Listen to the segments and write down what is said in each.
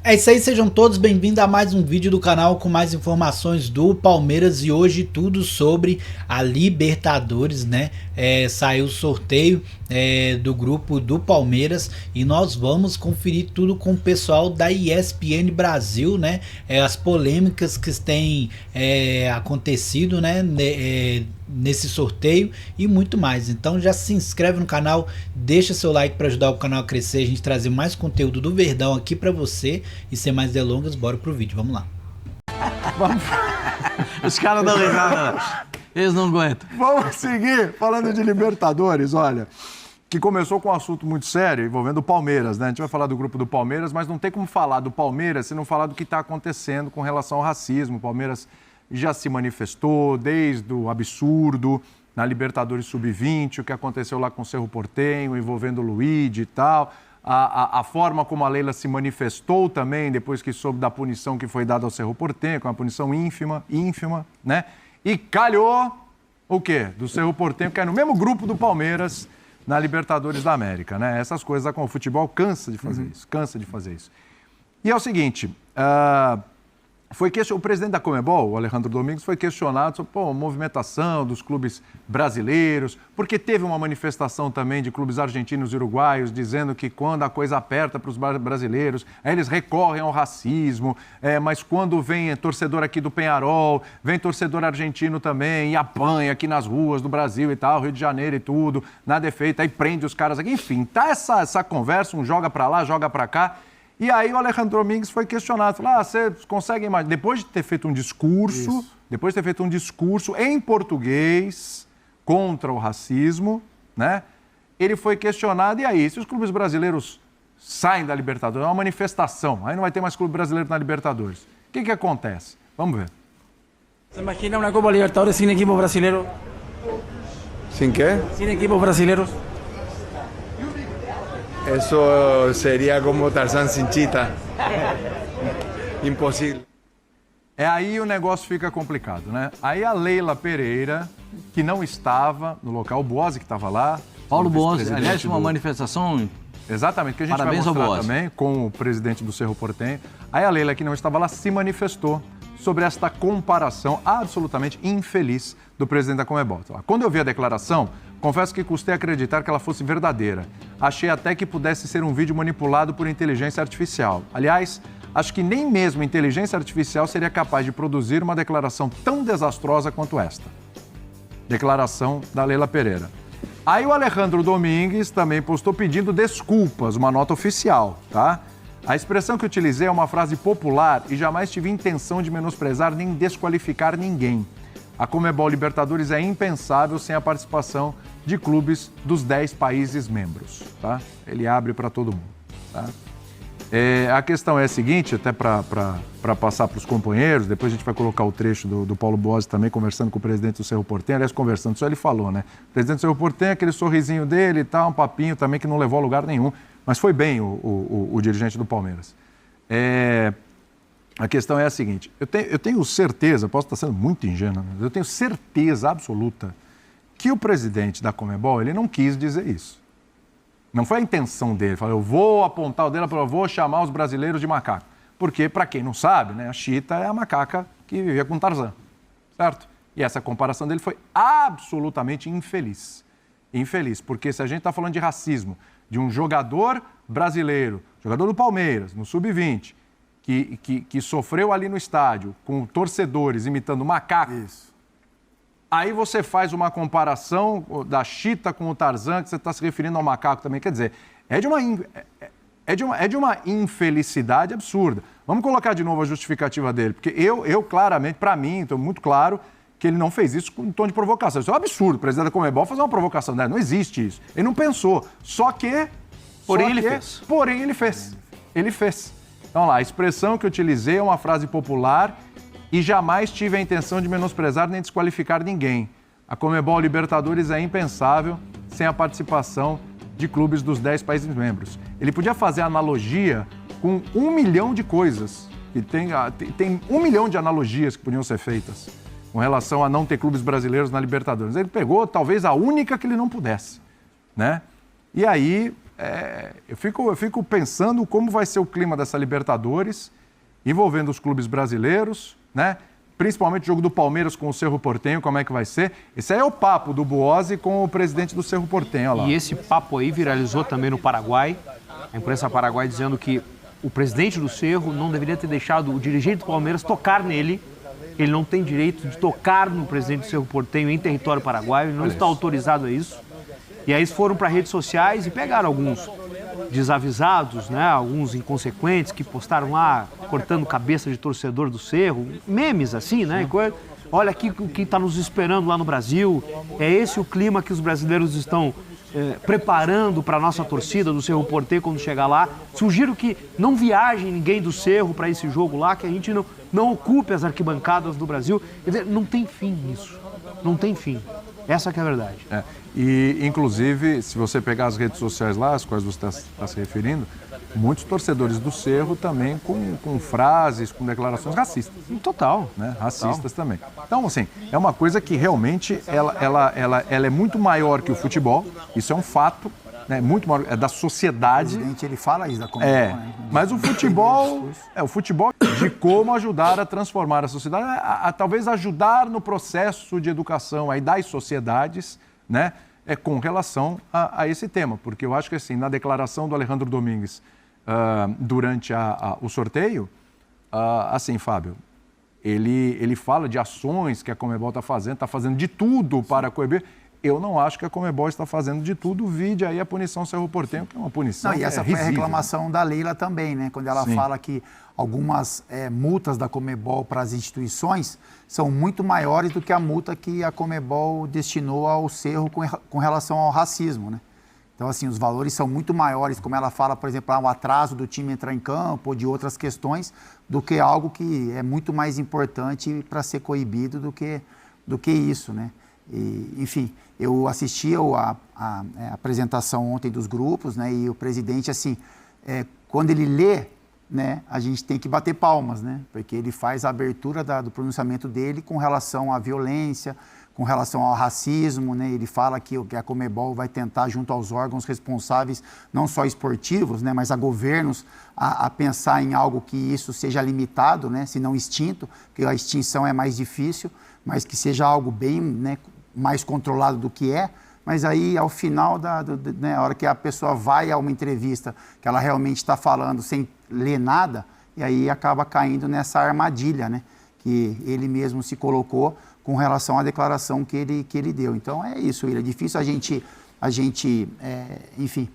É isso aí, sejam todos bem-vindos a mais um vídeo do canal com mais informações do Palmeiras e hoje tudo sobre a Libertadores, né? Saiu o sorteio do grupo do Palmeiras e nós vamos conferir tudo com o pessoal da ESPN Brasil, né? As polêmicas que têm acontecido, né? Nesse sorteio e muito mais. Então já se inscreve no canal, deixa seu like para ajudar o canal a crescer, a gente trazer mais conteúdo do Verdão aqui para você. E sem mais delongas, bora pro vídeo, vamos lá. Vamos... Os caras dão risada, eles não aguentam. Vamos seguir falando de Libertadores, olha, que começou com um assunto muito sério envolvendo o Palmeiras, né? A gente vai falar do grupo do Palmeiras, mas não tem como falar do Palmeiras se não falar do que está acontecendo com relação ao racismo. O Palmeiras já se manifestou desde o absurdo na Libertadores Sub-20, o que aconteceu lá com o Cerro Porteño, envolvendo o Luigi e tal. A forma como a Leila se manifestou também, depois que soube da punição que foi dada ao Cerro Porteño, com uma punição ínfima, né? E calhou o quê? Do Cerro Porteño, que é no mesmo grupo do Palmeiras na Libertadores da América, né? Essas coisas com o futebol cansa de fazer isso, cansa de fazer isso. E é o seguinte, o presidente da Conmebol, o Alejandro Domingos, foi questionado sobre a movimentação dos clubes brasileiros, porque teve uma manifestação também de clubes argentinos e uruguaios dizendo que quando a coisa aperta para os brasileiros, aí eles recorrem ao racismo, mas quando vem torcedor aqui do Peñarol, vem torcedor argentino também e apanha aqui nas ruas do Brasil e tal, Rio de Janeiro e tudo, nada é feito, aí prende os caras aqui. Enfim, tá essa conversa, um joga para lá, joga para cá. E aí o Alejandro Domingos foi questionado, falou, você consegue imaginar, depois de ter feito um discurso, em português contra o racismo, né? Ele foi questionado, e aí, se os clubes brasileiros saem da Libertadores, é uma manifestação, aí não vai ter mais clube brasileiro na Libertadores. O que acontece? Vamos ver. ¿Se imagina una Copa Libertadores sin equipos brasileños? ¿Sin qué? Sin equipos brasileños. Eso sería como Tarzán sin chita. Impossível. Aí o negócio fica complicado, né? Aí a Leila Pereira, que não estava no local, o Boazzi que estava lá. Paulo Boazzi, aliás, uma manifestação... Exatamente, que a gente Parabéns vai mostrar ao Boazzi também com o presidente do Cerro Porteño. Aí a Leila, que não estava lá, se manifestou sobre esta comparação absolutamente infeliz do presidente da Conmebol. Quando eu vi a declaração, confesso que custei acreditar que ela fosse verdadeira. Achei até que pudesse ser um vídeo manipulado por inteligência artificial. Aliás, acho que nem mesmo inteligência artificial seria capaz de produzir uma declaração tão desastrosa quanto esta. Declaração da Leila Pereira. Aí o Alejandro Domingues também postou pedindo desculpas, uma nota oficial, tá? A expressão que utilizei é uma frase popular e jamais tive intenção de menosprezar nem desqualificar ninguém. A Conmebol Libertadores é impensável sem a participação de clubes dos 10 países membros, tá? Ele abre para todo mundo, tá? A questão é a seguinte, até para passar para os companheiros, depois a gente vai colocar o trecho do Paulo Boazzi também conversando com o presidente do Cerro Porteño, aliás, conversando, só ele falou, né? O presidente do Cerro Porteño, aquele sorrisinho dele e tal, um papinho também que não levou a lugar nenhum, mas foi bem o dirigente do Palmeiras. A questão é a seguinte, eu tenho certeza, posso estar sendo muito ingênuo, mas eu tenho certeza absoluta que o presidente da Conmebol, ele não quis dizer isso. Não foi a intenção dele, falou, eu vou apontar o dedo, eu vou chamar os brasileiros de macaco. Porque, para quem não sabe, né, a Chita é a macaca que vivia com Tarzan, certo? E essa comparação dele foi absolutamente infeliz. Infeliz, porque se a gente está falando de racismo, de um jogador brasileiro, jogador do Palmeiras, no Sub-20, que sofreu ali no estádio, com torcedores imitando macacos. Isso. Aí você faz uma comparação da Chita com o Tarzan, que você está se referindo ao macaco também. Quer dizer, é de uma infelicidade absurda. Vamos colocar de novo a justificativa dele, porque eu claramente, para mim, estou muito claro que ele não fez isso com um tom de provocação. Isso é um absurdo, o presidente da Conmebol fazer uma provocação dela. Não existe isso. Ele não pensou. Porém, ele fez. Ele fez. Então lá, a expressão que eu utilizei é uma frase popular e jamais tive a intenção de menosprezar nem desqualificar ninguém. A Conmebol Libertadores é impensável sem a participação de clubes dos 10 países membros. Ele podia fazer analogia com 1 milhão de coisas, que tem 1 milhão de analogias que podiam ser feitas com relação a não ter clubes brasileiros na Libertadores. Ele pegou talvez a única que ele não pudesse, né? E aí eu fico pensando como vai ser o clima dessa Libertadores, envolvendo os clubes brasileiros, né? Principalmente o jogo do Palmeiras com o Cerro Porteño, como é que vai ser. Esse aí é o papo do Buozzi com o presidente do Cerro Porteño, olha lá. E esse papo aí viralizou também no Paraguai, a imprensa paraguai dizendo que o presidente do Cerro não deveria ter deixado o dirigente do Palmeiras tocar nele. Ele não tem direito de tocar no presidente do Cerro Porteño em território paraguaio, ele não está autorizado a isso. E aí eles foram para redes sociais e pegaram alguns desavisados, né? Alguns inconsequentes que postaram lá cortando cabeça de torcedor do Cerro, memes assim, né? Olha aqui o que está nos esperando lá no Brasil, é esse o clima que os brasileiros estão preparando para a nossa torcida do Cerro Porteño quando chegar lá. Sugiro que não viaje ninguém do Cerro para esse jogo lá, que a gente não ocupe as arquibancadas do Brasil. Quer dizer, não tem fim isso, não tem fim. Essa que é a verdade. E, inclusive, se você pegar as redes sociais lá, às quais você está se referindo, muitos torcedores do Cerro também com frases, com declarações racistas. Total. Né? Racistas também. Então, assim, é uma coisa que realmente ela é muito maior que o futebol, isso é um fato, né? Muito maior, é da sociedade. O presidente, ele fala isso da comunidade. Né? Mas o futebol de como ajudar a transformar a sociedade, a talvez ajudar no processo de educação aí das sociedades, né? Com relação a esse tema, porque eu acho que assim, na declaração do Alejandro Domingues durante o sorteio, assim, Fábio, ele fala de ações que a Conmebol está fazendo de tudo para coibir. Eu não acho que a Conmebol está fazendo de tudo, vide aí a punição Cerro Porteño, que é uma punição e essa foi a reclamação da Leila também, né? Quando ela fala que algumas multas da Conmebol para as instituições são muito maiores do que a multa que a Conmebol destinou ao Cerro com relação ao racismo, né? Então, assim, os valores são muito maiores, como ela fala, por exemplo, o atraso do time entrar em campo ou de outras questões, do que algo que é muito mais importante para ser coibido do que isso, né? E, enfim, eu assisti a apresentação ontem dos grupos, né? E o presidente, assim, quando ele lê, né, a gente tem que bater palmas, né? Porque ele faz a abertura do pronunciamento dele com relação à violência, com relação ao racismo, né? Ele fala que a Conmebol vai tentar, junto aos órgãos responsáveis, não só esportivos, né, mas a governos, a pensar em algo que isso seja limitado, né, se não extinto, porque a extinção é mais difícil, mas que seja algo bem, né, mais controlado do que é. Mas aí, ao final, né, a hora que a pessoa vai a uma entrevista, que ela realmente está falando sem ler nada, e aí acaba caindo nessa armadilha, né, que ele mesmo se colocou com relação à declaração que ele deu. Então, é isso, William. É difícil a gente enfim,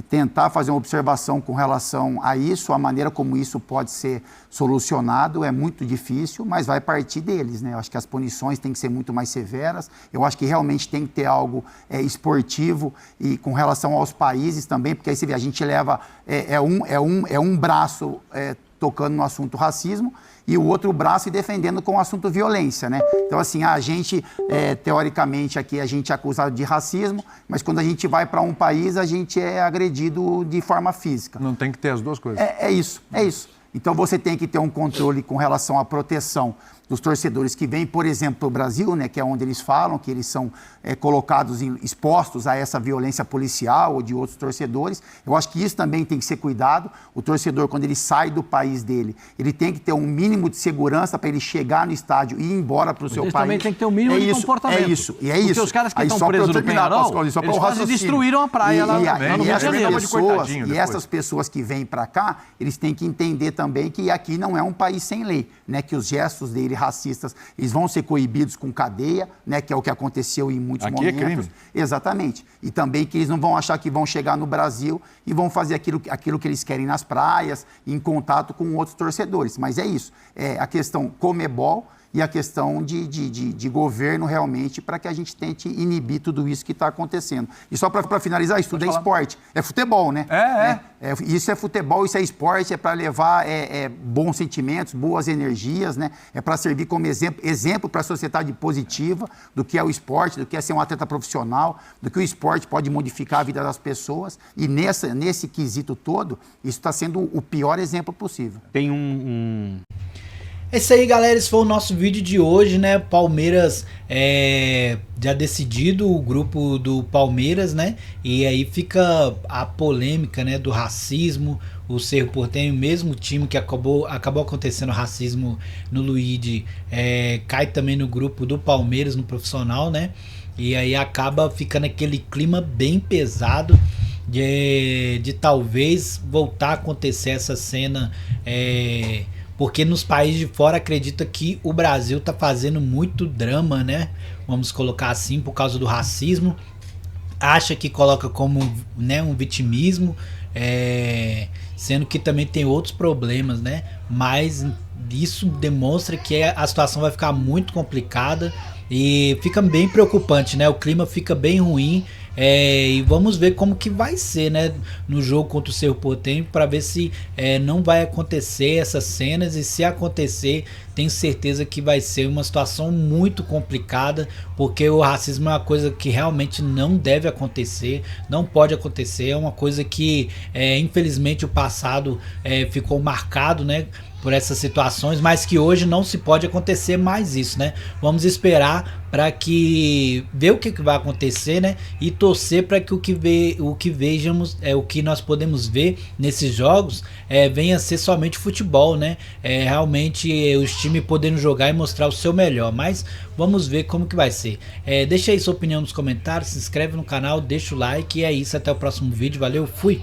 tentar fazer uma observação com relação a isso, a maneira como isso pode ser solucionado é muito difícil, mas vai partir deles, né? Eu acho que as punições têm que ser muito mais severas, eu acho que realmente tem que ter algo esportivo e com relação aos países também, porque aí você vê, a gente leva, um braço tocando no assunto racismo e o outro braço defendendo com o assunto violência, né? Então, assim, a gente, teoricamente, aqui a gente é acusado de racismo, mas quando a gente vai para um país, a gente é agredido de forma física. Não tem que ter as duas coisas. É isso. Então, você tem que ter um controle com relação à proteção dos torcedores que vêm, por exemplo, para o Brasil, né, que é onde eles falam que eles são colocados, expostos a essa violência policial ou de outros torcedores. Eu acho que isso também tem que ser cuidado. O torcedor, quando ele sai do país dele, ele tem que ter um mínimo de segurança para ele chegar no estádio e ir embora para o seu país. Também tem que ter um mínimo de comportamento. É isso. Porque os caras que estão presos no Penharol, eles quase destruíram a praia lá no Rio de Janeiro. E essas pessoas que vêm para cá, eles têm que entender também que aqui não é um país sem lei, né, que os gestos dele racistas, eles vão ser coibidos com cadeia, né, que é o que aconteceu em muitos aqui momentos. É crime. Exatamente. E também que eles não vão achar que vão chegar no Brasil e vão fazer aquilo que eles querem nas praias, em contato com outros torcedores. Mas é isso. É a questão Conmebol e a questão de governo realmente para que a gente tente inibir tudo isso que está acontecendo. E só para finalizar, isso tudo é esporte. É futebol, né? Isso é futebol, isso é esporte, é para levar bons sentimentos, boas energias, né? É para servir como exemplo para a sociedade positiva do que é o esporte, do que é ser um atleta profissional, do que o esporte pode modificar a vida das pessoas. E nesse quesito todo, isso está sendo o pior exemplo possível. Tem É isso aí, galera, esse foi o nosso vídeo de hoje, né? Palmeiras já decidido, o grupo do Palmeiras, né? E aí fica a polêmica, né, do racismo. O Cerro Porteño, mesmo time que acabou acontecendo racismo no Luigi, cai também no grupo do Palmeiras, no profissional, né? E aí acaba ficando aquele clima bem pesado de talvez voltar a acontecer essa cena, porque nos países de fora acredita que o Brasil tá fazendo muito drama, né? Vamos colocar assim, por causa do racismo. Acha que coloca como, né, um vitimismo, sendo que também tem outros problemas, né? Mas isso demonstra que a situação vai ficar muito complicada e fica bem preocupante, né? O clima fica bem ruim. E vamos ver como que vai ser, né, no jogo contra o Cerro Porteño, para ver se não vai acontecer essas cenas, e se acontecer, tenho certeza que vai ser uma situação muito complicada, porque o racismo é uma coisa que realmente não deve acontecer, não pode acontecer, é uma coisa que infelizmente o passado ficou marcado, né, por essas situações, mas que hoje não se pode acontecer mais isso, né? Vamos esperar para que ver o que vai acontecer, né? E torcer para que o que vejamos, o que nós podemos ver nesses jogos, venha a ser somente futebol, né? Realmente os times podendo jogar e mostrar o seu melhor, mas vamos ver como que vai ser. Deixa aí sua opinião nos comentários, se inscreve no canal, deixa o like, e é isso, até o próximo vídeo, valeu, fui!